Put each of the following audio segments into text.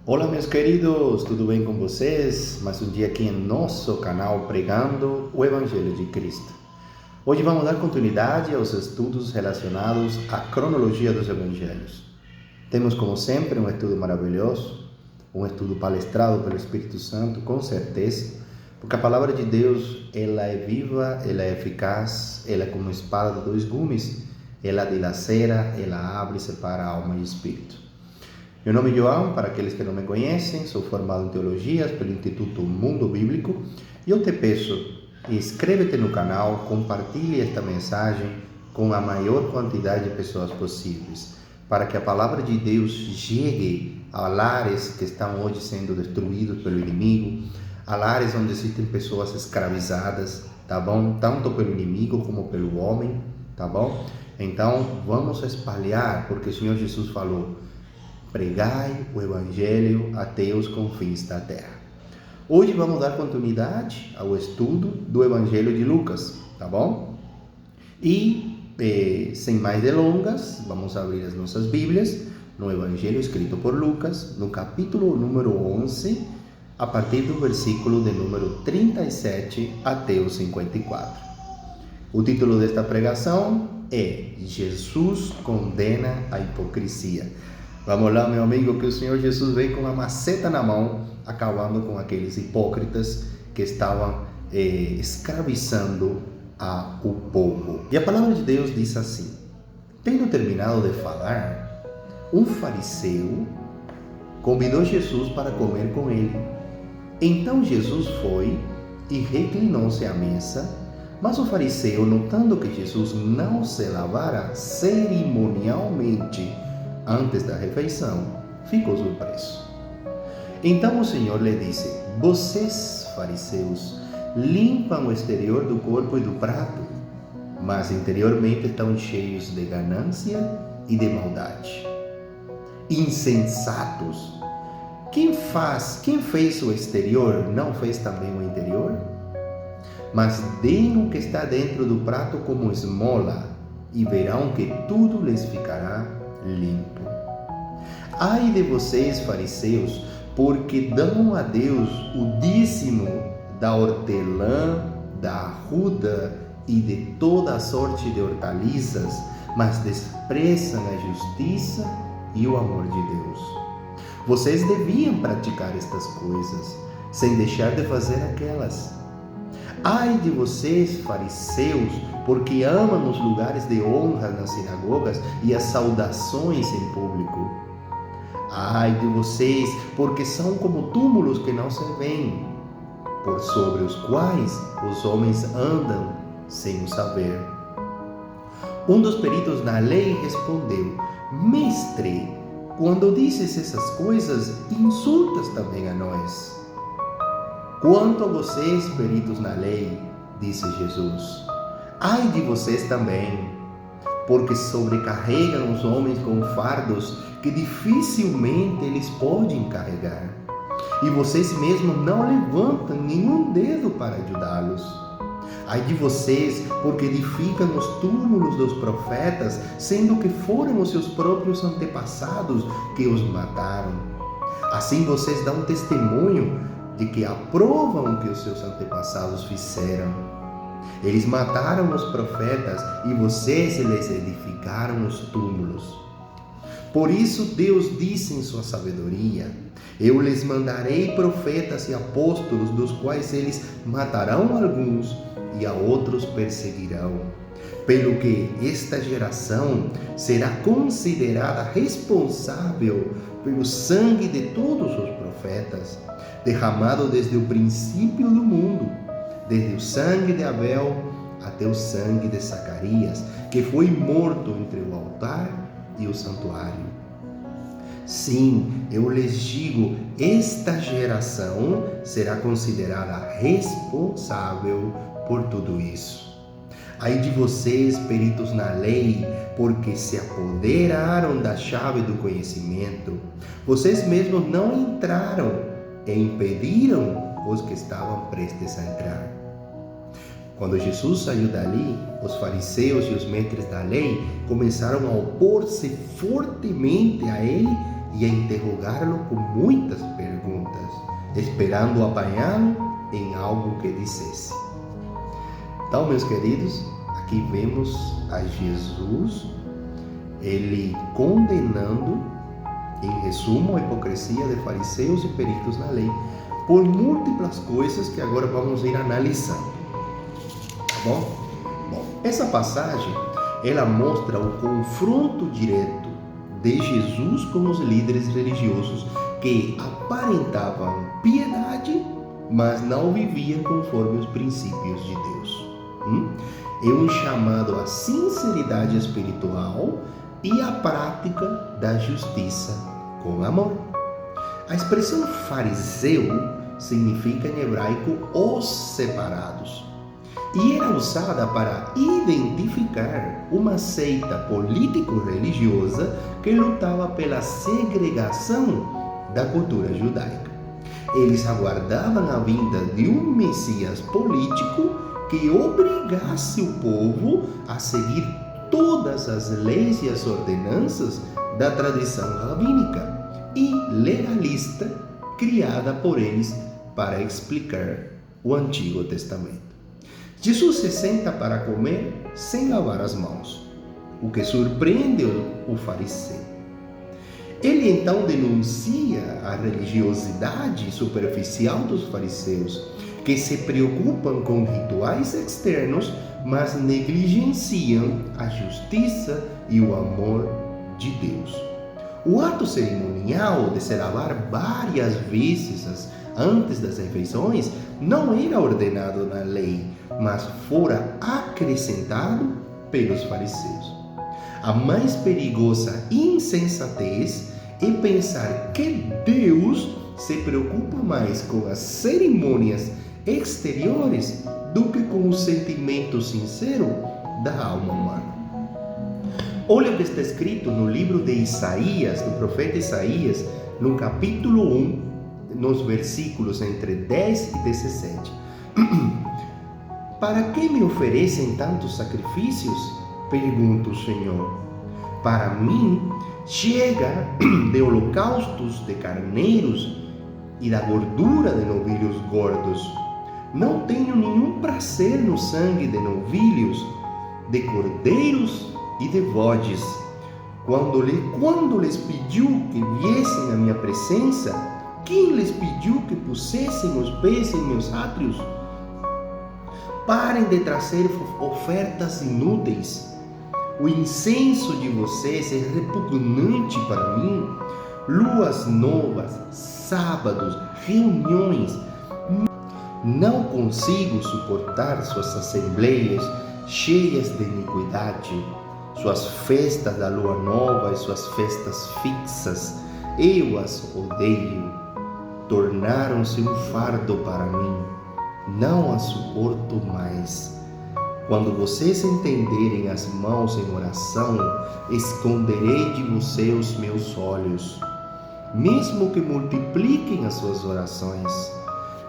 Olá, meus queridos, tudo bem com vocês? Mais um dia aqui em nosso canal pregando o Evangelho de Cristo. Hoje vamos dar continuidade aos estudos relacionados à cronologia dos Evangelhos. Temos, como sempre, um estudo maravilhoso, um estudo palestrado pelo Espírito Santo, com certeza, porque a palavra de Deus, ela é viva, ela é eficaz, ela é como uma espada de dois gumes, ela dilacera, ela abre e separa alma e espírito. Meu nome é João, para aqueles que não me conhecem, sou formado em Teologias pelo Instituto Mundo Bíblico e eu te peço, inscreve-te no canal, compartilhe esta mensagem com a maior quantidade de pessoas possíveis, para que a palavra de Deus chegue a lares que estão hoje sendo destruídos pelo inimigo, a lares onde existem pessoas escravizadas, tá bom? Tanto pelo inimigo como pelo homem, tá bom? Então, vamos espalhar, porque o Senhor Jesus falou: pregai o Evangelho até os confins da terra. Hoje vamos dar continuidade ao estudo do Evangelho de Lucas, tá bom? E, sem mais delongas, vamos abrir as nossas Bíblias no Evangelho escrito por Lucas, no capítulo número 11, a partir do versículo de número 37 até o 54. O título desta pregação é Jesus condena a hipocrisia. Vamos lá, meu amigo, que o Senhor Jesus veio com uma maceta na mão, acabando com aqueles hipócritas que estavam escravizando o povo. E a palavra de Deus diz assim: tendo terminado de falar, um fariseu convidou Jesus para comer com ele. Então Jesus foi e reclinou-se à mesa, mas o fariseu, notando que Jesus não se lavara cerimonialmente antes da refeição, ficou surpreso. Então o Senhor lhe disse: vocês, fariseus, limpam o exterior do corpo e do prato, mas interiormente estão cheios de ganância e de maldade. Insensatos! Quem fez o exterior, não fez também o interior? Mas deem o que está dentro do prato como esmola, e verão que tudo lhes ficará limpo. Ai de vocês, fariseus, porque dão a Deus o dízimo da hortelã, da arruda e de toda a sorte de hortaliças, mas desprezam a justiça e o amor de Deus. Vocês deviam praticar estas coisas, sem deixar de fazer aquelas. Ai de vocês, fariseus, porque amam os lugares de honra nas sinagogas e as saudações em público. Ai de vocês, porque são como túmulos que não se veem, por sobre os quais os homens andam sem o saber. Um dos peritos na lei respondeu: Mestre, quando dizes essas coisas, insultas também a nós. Quanto a vocês, peritos na lei, disse Jesus, ai de vocês também, porque sobrecarregam os homens com fardos que dificilmente eles podem carregar, e vocês mesmos não levantam nenhum dedo para ajudá-los. Ai de vocês, porque edificam os túmulos dos profetas, sendo que foram os seus próprios antepassados que os mataram. Assim vocês dão testemunho de que aprovam o que os seus antepassados fizeram. Eles mataram os profetas e vocês lhes edificaram os túmulos. Por isso Deus disse em sua sabedoria: eu lhes mandarei profetas e apóstolos, dos quais eles matarão alguns e a outros perseguirão. Pelo que esta geração será considerada responsável pelo sangue de todos os profetas, derramado desde o princípio do mundo, desde o sangue de Abel até o sangue de Zacarias, que foi morto entre o altar e o santuário. Sim, eu lhes digo, esta geração será considerada responsável por tudo isso. Ai de vocês, peritos na lei, porque se apoderaram da chave do conhecimento. Vocês mesmos não entraram e impediram os que estavam prestes a entrar. Quando Jesus saiu dali, os fariseus e os mestres da lei começaram a opor-se fortemente a ele e a interrogá-lo com muitas perguntas, esperando apanhá-lo em algo que dissesse. Então, meus queridos, aqui vemos a Jesus, ele condenando, em resumo, a hipocrisia de fariseus e peritos na lei, por múltiplas coisas que agora vamos ir analisando. Tá bom? Bom, essa passagem, ela mostra o confronto direto de Jesus com os líderes religiosos que aparentavam piedade, mas não viviam conforme os princípios de Deus. É um chamado à sinceridade espiritual e à prática da justiça com amor. A expressão fariseu significa em hebraico os separados e era usada para identificar uma seita político-religiosa que lutava pela segregação da cultura judaica. Eles aguardavam a vinda de um Messias político que obrigasse o povo a seguir todas as leis e as ordenanças da tradição rabínica e legalista criada por eles para explicar o Antigo Testamento. Jesus se senta para comer sem lavar as mãos, o que surpreende o fariseu. Ele então denuncia a religiosidade superficial dos fariseus, que se preocupam com rituais externos, mas negligenciam a justiça e o amor de Deus. O ato cerimonial de se lavar várias vezes antes das refeições não era ordenado na lei, mas fora acrescentado pelos fariseus. A mais perigosa insensatez é pensar que Deus se preocupa mais com as cerimônias exteriores do que com o sentimento sincero da alma humana. Olha o que está escrito no livro de Isaías, do profeta Isaías, no capítulo 1, nos versículos entre 10 e 17. Para que me oferecem tantos sacrifícios? Pergunta o Senhor. Para mim, chega de holocaustos de carneiros e da gordura de novilhos gordos. Não tenho nenhum prazer no sangue de novilhos, de cordeiros e de bodes. Quando lhes pediu que viessem à minha presença, quem lhes pediu que pusessem os pés em meus átrios? Parem de trazer ofertas inúteis. O incenso de vocês é repugnante para mim. Luas novas, sábados, reuniões. Não consigo suportar suas assembleias cheias de iniquidade, suas festas da lua nova e suas festas fixas. Eu as odeio. Tornaram-se um fardo para mim. Não as suporto mais. Quando vocês entenderem as mãos em oração, esconderei de você os meus olhos. Mesmo que multipliquem as suas orações,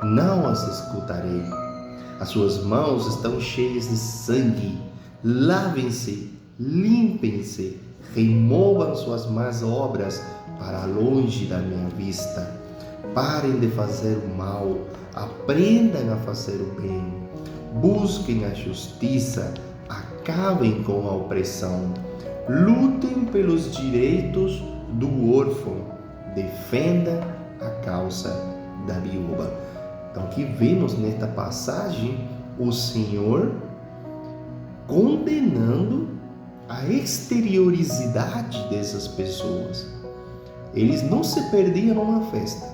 não as escutarei. As suas mãos estão cheias de sangue. Lavem-se, limpem-se, removam suas más obras para longe da minha vista. Parem de fazer o mal, aprendam a fazer o bem. Busquem a justiça, acabem com a opressão. Lutem pelos direitos do órfão, defenda a causa da viúva. Então aqui vemos nesta passagem o Senhor condenando a exterioridade dessas pessoas. Eles não se perdiam numa festa,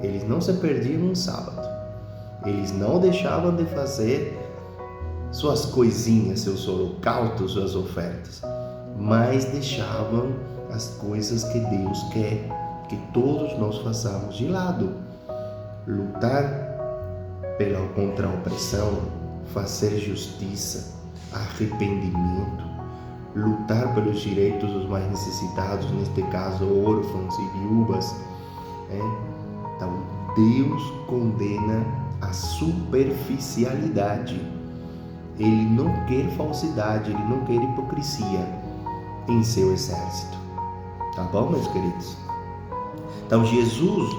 eles não se perdiam num sábado, eles não deixavam de fazer suas coisinhas, seus holocaustos, suas ofertas, mas deixavam as coisas que Deus quer que todos nós façamos de lado. Lutar contra a opressão, fazer justiça, arrependimento, lutar pelos direitos dos mais necessitados, neste caso órfãos e viúvas. Então Deus condena a superficialidade. Ele não quer falsidade, ele não quer hipocrisia em seu exército. Tá bom, meus queridos? Então Jesus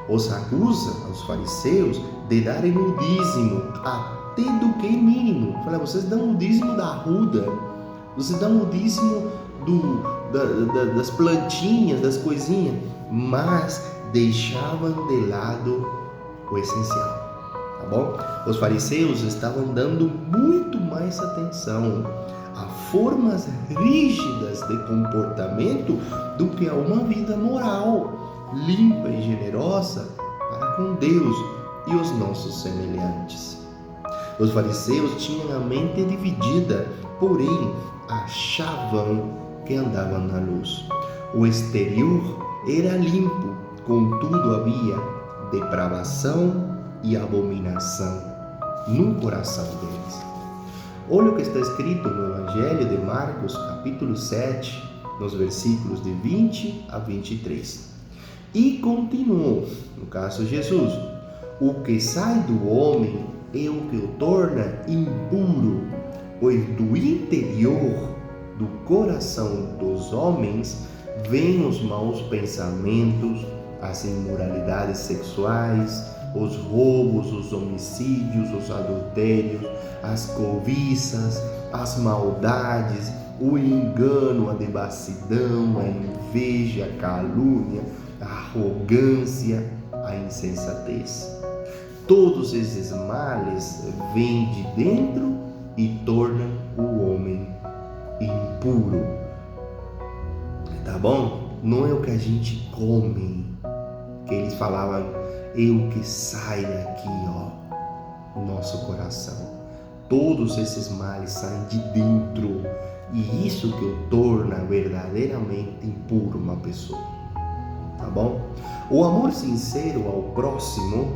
os acusa, aos fariseus, de darem o dízimo até do que é mínimo. Fala, vocês dão o dízimo da arruda, vocês dão o dízimo das plantinhas, das coisinhas, mas deixavam de lado o essencial, tá bom? Os fariseus estavam dando muito mais atenção a formas rígidas de comportamento do que a uma vida moral, limpa e generosa para com Deus e os nossos semelhantes. Os fariseus tinham a mente dividida, porém achavam que andavam na luz. O exterior era limpo, contudo havia depravação e abominação no coração deles. Olha o que está escrito no Evangelho de Marcos, capítulo 7, nos versículos de 20 a 23. E continuou, no caso Jesus, o que sai do homem é o que o torna impuro, pois do interior do coração dos homens vêm os maus pensamentos, as imoralidades sexuais, os roubos, os homicídios, os adultérios, as cobiças, as maldades, o engano, a devassidão, a inveja, a calúnia, a arrogância, a insensatez. Todos esses males vêm de dentro e tornam o homem impuro. Tá bom? Não é o que a gente come, que eles falavam, é o que sai daqui, ó, do nosso coração. Todos esses males saem de dentro, e isso que o torna verdadeiramente impuro uma pessoa. Tá bom? O amor sincero ao próximo,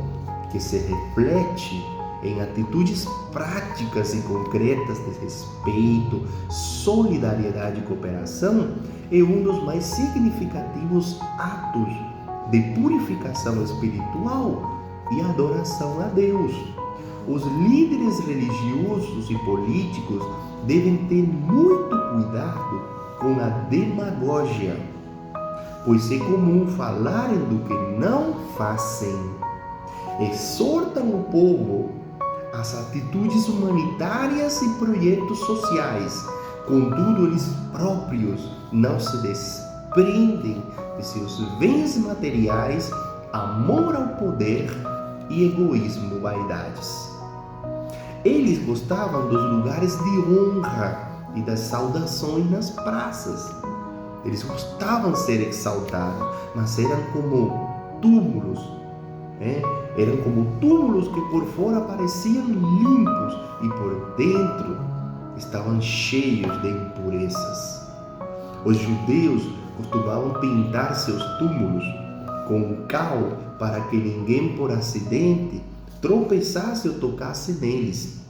que se reflete em atitudes práticas e concretas de respeito, solidariedade e cooperação, é um dos mais significativos atos de purificação espiritual e adoração a Deus. Os líderes religiosos e políticos devem ter muito cuidado com a demagogia, pois é comum falarem do que não fazem. Exortam o povo às atitudes humanitárias e projetos sociais, contudo eles próprios não se desprendem de seus bens materiais, amor ao poder e egoísmo, vaidades. Eles gostavam dos lugares de honra e das saudações nas praças. Eles gostavam de ser exaltados, mas eram como túmulos, eram como túmulos que por fora pareciam limpos e por dentro estavam cheios de impurezas. Os judeus costumavam pintar seus túmulos com cal para que ninguém por acidente tropeçasse ou tocasse neles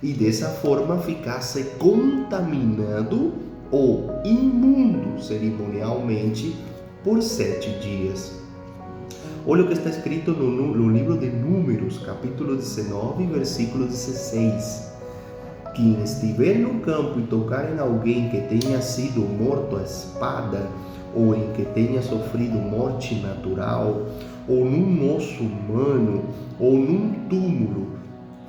e dessa forma ficasse contaminado ou imundo cerimonialmente por 7 dias. Olha o que está escrito no livro de Números, capítulo 19, versículo 16. Quem estiver no campo e tocar em alguém que tenha sido morto à espada, ou em que tenha sofrido morte natural, ou num osso humano, ou num túmulo,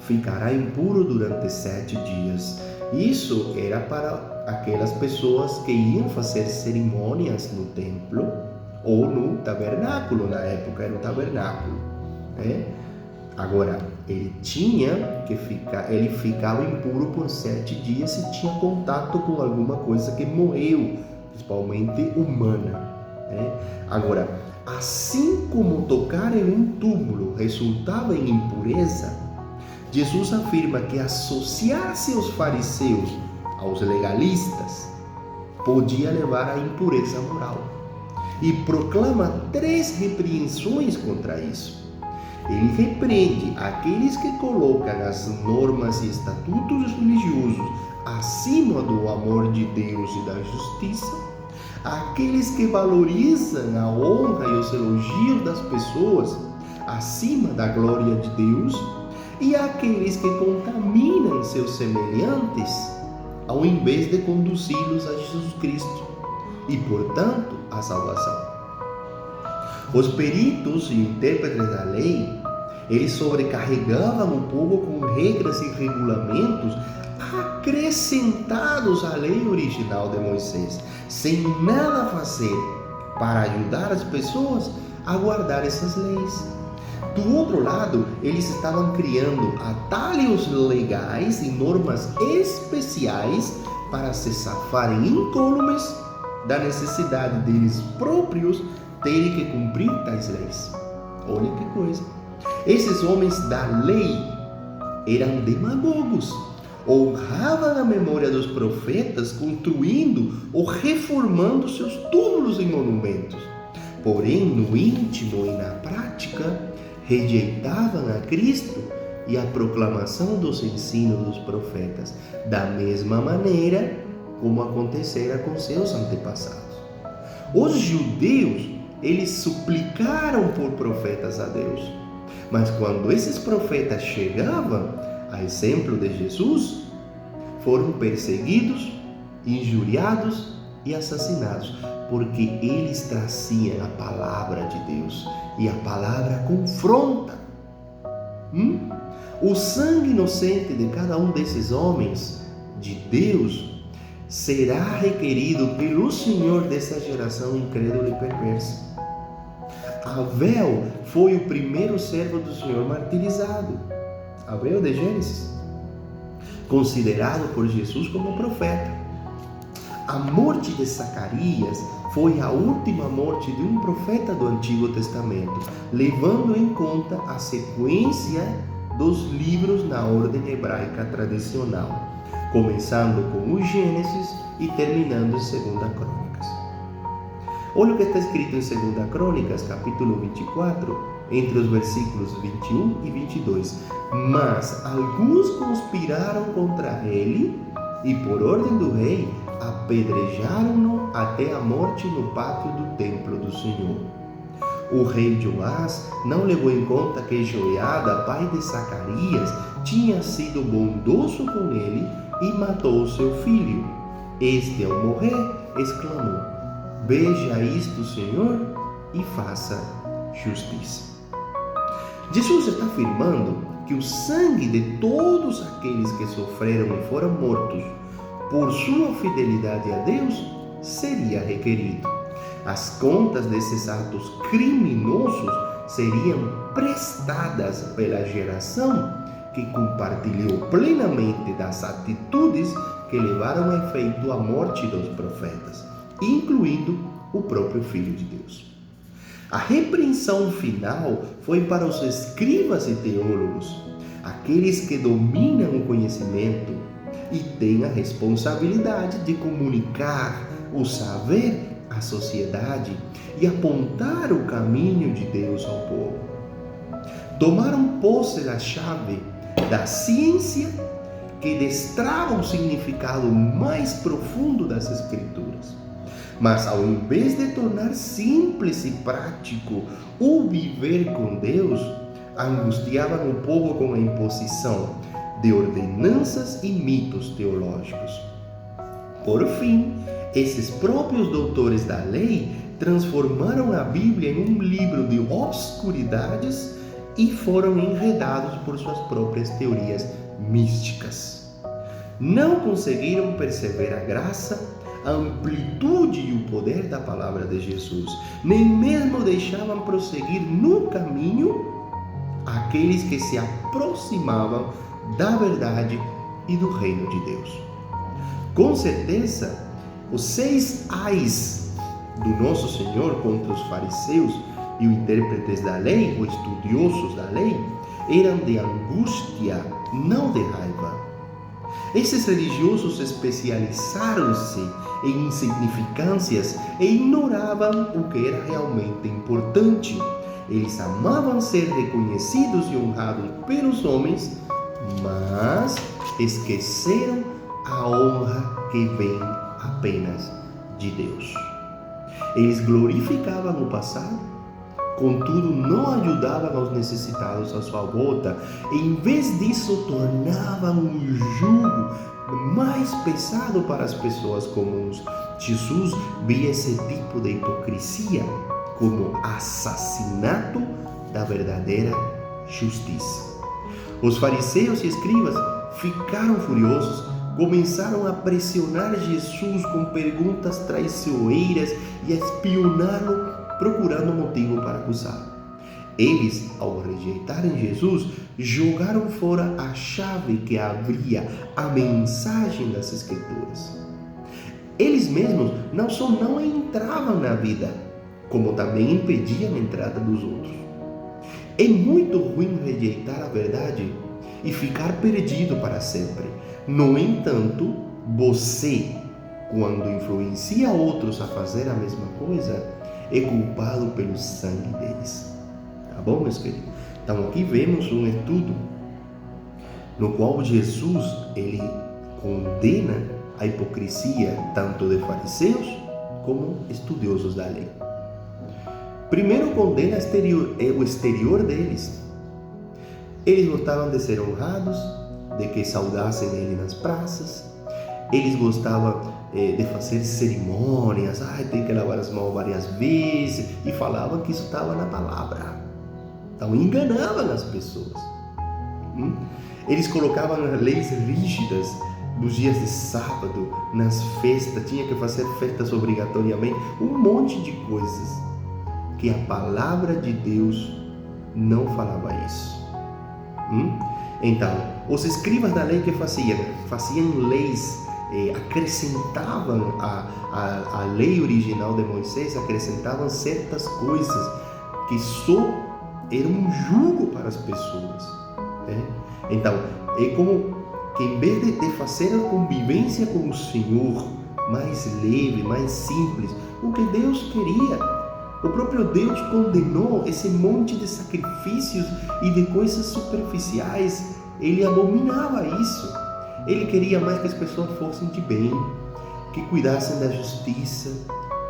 ficará impuro durante 7 dias. Isso era para aquelas pessoas que iam fazer cerimônias no templo ou no tabernáculo. Na época era o tabernáculo, Agora, ele ficava impuro por 7 dias se tinha contato com alguma coisa que morreu, principalmente humana, Agora, assim como tocar em um túmulo resultava em impureza, Jesus afirma que associar-se aos fariseus, aos legalistas, podia levar à impureza moral. E proclama 3 repreensões contra isso. Ele repreende aqueles que colocam as normas e estatutos religiosos acima do amor de Deus e da justiça, aqueles que valorizam a honra e os elogios das pessoas acima da glória de Deus, e aqueles que contaminam seus semelhantes ao invés de conduzi-los a Jesus Cristo e, portanto, a salvação. Os peritos e intérpretes da lei, eles sobrecarregavam o povo com regras e regulamentos acrescentados à lei original de Moisés, sem nada fazer para ajudar as pessoas a guardar essas leis. Do outro lado, eles estavam criando atalhos legais e normas especiais para se safarem incólumes da necessidade deles próprios terem que cumprir tais leis. Olha que coisa! Esses homens da lei eram demagogos, honravam a memória dos profetas, construindo ou reformando seus túmulos em monumentos. Porém, no íntimo e na prática, rejeitavam a Cristo e a proclamação dos ensinos dos profetas, da mesma maneira como acontecera com seus antepassados. Os judeus, eles suplicaram por profetas a Deus, mas quando esses profetas chegavam, a exemplo de Jesus, foram perseguidos, injuriados e assassinados, porque eles traziam a palavra de Deus, e a palavra confronta. O sangue inocente de cada um desses homens de Deus será requerido pelo Senhor dessa geração incrédula e perversa. Abel foi o primeiro servo do Senhor martirizado. Abel de Gênesis, considerado por Jesus como profeta. A morte de Zacarias foi a última morte de um profeta do Antigo Testamento, levando em conta a sequência dos livros na ordem hebraica tradicional, começando com o Gênesis e terminando em 2 Crônicas. Olha o que está escrito em 2 Crônicas, capítulo 24, entre os versículos 21 e 22. Mas alguns conspiraram contra ele e, por ordem do rei, apedrejaram-no até a morte no pátio do templo do Senhor. O rei Joás não levou em conta que Joiada, pai de Zacarias, tinha sido bondoso com ele e matou seu filho. Este, ao morrer, exclamou: veja isto, Senhor, e faça justiça. Jesus está afirmando que o sangue de todos aqueles que sofreram e foram mortos por sua fidelidade a Deus seria requerido. As contas desses atos criminosos seriam prestadas pela geração que compartilhou plenamente das atitudes que levaram a efeito a morte dos profetas, incluindo o próprio Filho de Deus. A repreensão final foi para os escribas e teólogos, aqueles que dominam o conhecimento e têm a responsabilidade de comunicar o saber à sociedade e apontar o caminho de Deus ao povo. Tomaram posse da chave da ciência que destrava o significado mais profundo das Escrituras. Mas ao invés de tornar simples e prático o viver com Deus, angustiavam o povo com a imposição de ordenanças e mitos teológicos. Por fim, esses próprios doutores da lei transformaram a Bíblia em um livro de obscuridades e foram enredados por suas próprias teorias místicas. Não conseguiram perceber a graça, a amplitude e o poder da palavra de Jesus, nem mesmo deixavam prosseguir no caminho aqueles que se aproximavam da verdade e do reino de Deus. Com certeza, os 6 ais do nosso Senhor contra os fariseus e os intérpretes da lei, ou estudiosos da lei, eram de angústia, não de raiva. Esses religiosos especializaram-se em insignificâncias e ignoravam o que era realmente importante. Eles amavam ser reconhecidos e honrados pelos homens, mas esqueceram a honra que vem apenas de Deus. Eles glorificavam o passado, contudo não ajudavam aos necessitados à sua volta. Em vez disso, tornavam um jugo mais pesado para as pessoas comuns. Jesus via esse tipo de hipocrisia como assassinato da verdadeira justiça. Os fariseus e escribas ficaram furiosos, começaram a pressionar Jesus com perguntas traiçoeiras e a espioná-lo, procurando motivo para acusá-lo. Eles, ao rejeitarem Jesus, jogaram fora a chave que abria a mensagem das Escrituras. Eles mesmos não só não entravam na vida, como também impediam a entrada dos outros. É muito ruim rejeitar a verdade e ficar perdido para sempre. No entanto, você, quando influencia outros a fazer a mesma coisa, é culpado pelo sangue deles. Tá bom, meus queridos? Então aqui vemos um estudo no qual Jesus ele condena a hipocrisia tanto de fariseus como estudiosos da lei. Primeiro condena o exterior deles. Eles gostavam de ser honrados, de que saudassem ele nas praças. Eles gostavam de fazer cerimônias, tem que lavar as mãos várias vezes, e falavam que isso estava na palavra. Então enganavam as pessoas. Eles colocavam leis rígidas nos dias de sábado, nas festas, tinha que fazer festas obrigatoriamente, um monte de coisas que a palavra de Deus não falava isso. Então, os escribas da lei que faziam leis, acrescentavam a lei original de Moisés, acrescentavam certas coisas que só eram um jugo para as pessoas. Então, é como que em vez de fazer a convivência com o Senhor mais leve, mais simples, o que Deus queria, o próprio Deus condenou esse monte de sacrifícios e de coisas superficiais. Ele abominava isso. Ele queria mais que as pessoas fossem de bem, que cuidassem da justiça,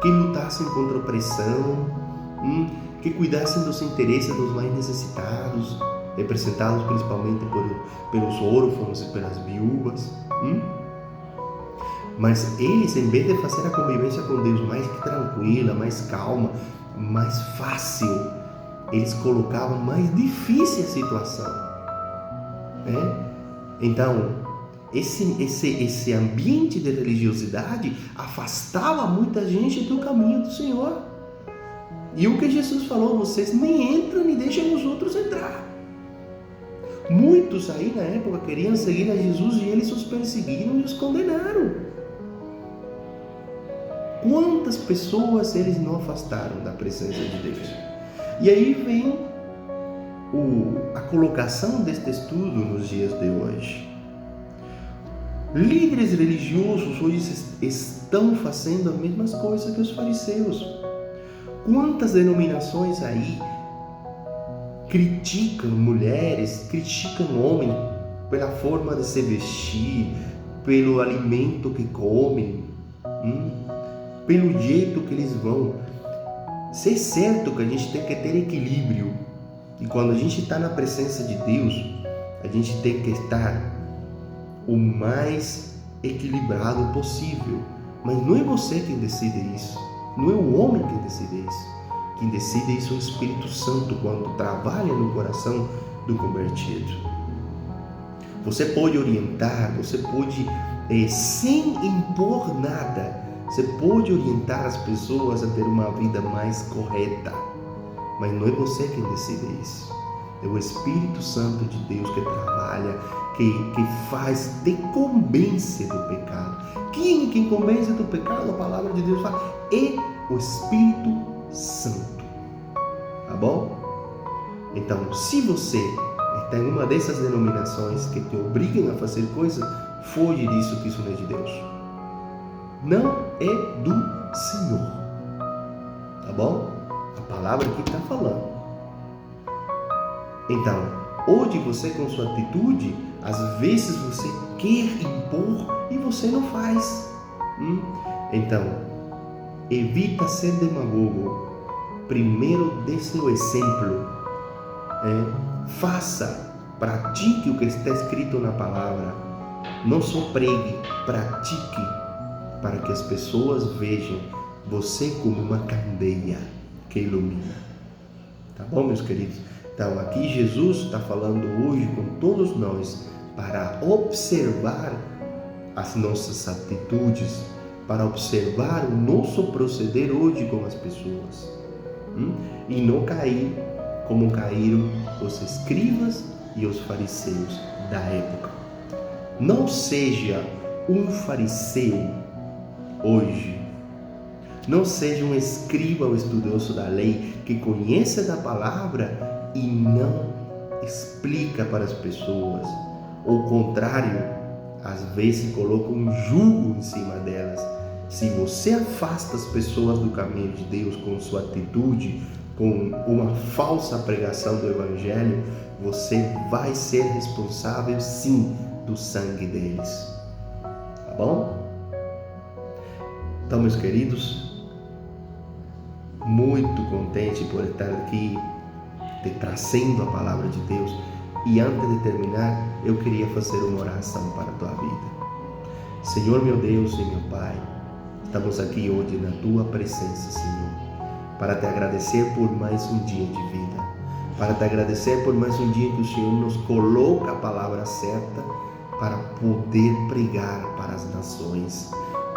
que lutassem contra a opressão, que cuidassem dos interesses dos mais necessitados, representados principalmente pelos órfãos e pelas viúvas. Mas eles, em vez de fazer a convivência com Deus mais tranquila, mais calma, mais fácil, eles colocavam mais difícil a situação. Então, esse ambiente de religiosidade afastava muita gente do caminho do Senhor. E o que Jesus falou, vocês nem entram nem deixam os outros entrar. Muitos aí na época queriam seguir a Jesus e eles os perseguiram e os condenaram. Quantas pessoas eles não afastaram da presença de Deus? E aí vem a colocação deste estudo nos dias de hoje. Líderes religiosos hoje estão fazendo as mesmas coisas que os fariseus. Quantas denominações aí criticam mulheres, criticam homens pela forma de se vestir, pelo alimento que comem, pelo jeito que eles vão. Se é certo que a gente tem que ter equilíbrio, e quando a gente está na presença de Deus, a gente tem que estar o mais equilibrado possível. Mas não é você quem decide isso, não é o homem quem decide isso. Quem decide isso é o Espírito Santo quando trabalha no coração do convertido. Você pode orientar, você pode, sem impor nada, você pode orientar as pessoas a ter uma vida mais correta, mas não é você quem decide isso. É o Espírito Santo de Deus que trabalha, que faz, te convence do pecado. Quem convence do pecado, a palavra de Deus fala, é o Espírito Santo. Tá bom? Então, se você está em uma dessas denominações que te obrigam a fazer coisas, foge disso, que isso não é de Deus. Não é do Senhor. Tá bom? A palavra aqui está falando. Então, hoje você, com sua atitude, às vezes você quer impor e você não faz. Então, evita ser demagogo. Primeiro dê seu exemplo. Faça, pratique o que está escrito na palavra. Não só pregue, pratique, para que as pessoas vejam você como uma candeia que ilumina. Tá bom, meus queridos? Então, aqui Jesus está falando hoje com todos nós para observar as nossas atitudes, para observar o nosso proceder hoje com as pessoas. E não cair como caíram os escribas e os fariseus da época. Não seja um fariseu hoje. Não seja um escriba ou estudioso da lei que conhece da palavra e não explica para as pessoas. Ao contrário, às vezes coloca um jugo em cima delas. Se você afasta as pessoas do caminho de Deus com sua atitude, com uma falsa pregação do Evangelho, você vai ser responsável sim do sangue deles. Tá bom? Então, meus queridos, muito contente por estar aqui trazendo a palavra de Deus. E antes de terminar, eu queria fazer uma oração para a tua vida. Senhor meu Deus e meu Pai, estamos aqui hoje na tua presença, Senhor, para te agradecer por mais um dia de vida, para te agradecer por mais um dia que o Senhor nos coloca a palavra certa para poder pregar para as nações.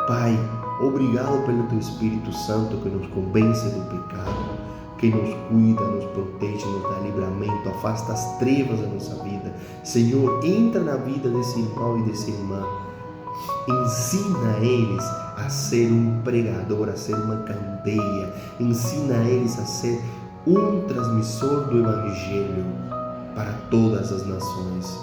Pai, obrigado pelo teu Espírito Santo que nos convence do pecado, que nos cuida, nos protege, nos dá livramento, afasta as trevas da nossa vida. Senhor, entra na vida desse irmão e dessa irmã, ensina eles a ser um pregador, a ser uma candeia, ensina eles a ser um transmissor do Evangelho para todas as nações.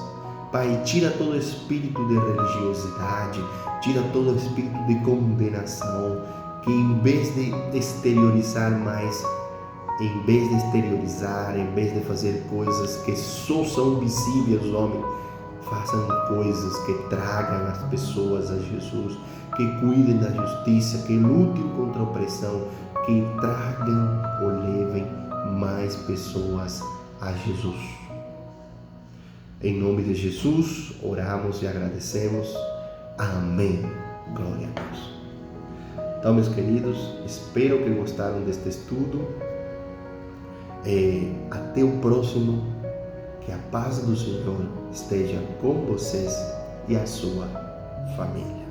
Pai, tira todo espírito de religiosidade, tira todo espírito de condenação, que em vez de exteriorizar mais, em vez de fazer coisas que só são visíveis aos homens, façam coisas que tragam as pessoas a Jesus, que cuidem da justiça, que lutem contra a opressão, que tragam ou levem mais pessoas a Jesus. Em nome de Jesus, oramos e agradecemos. Amém. Glória a Deus. Então, meus queridos, espero que gostaram deste estudo. Até o próximo. Que a paz do Senhor esteja com vocês e a sua família.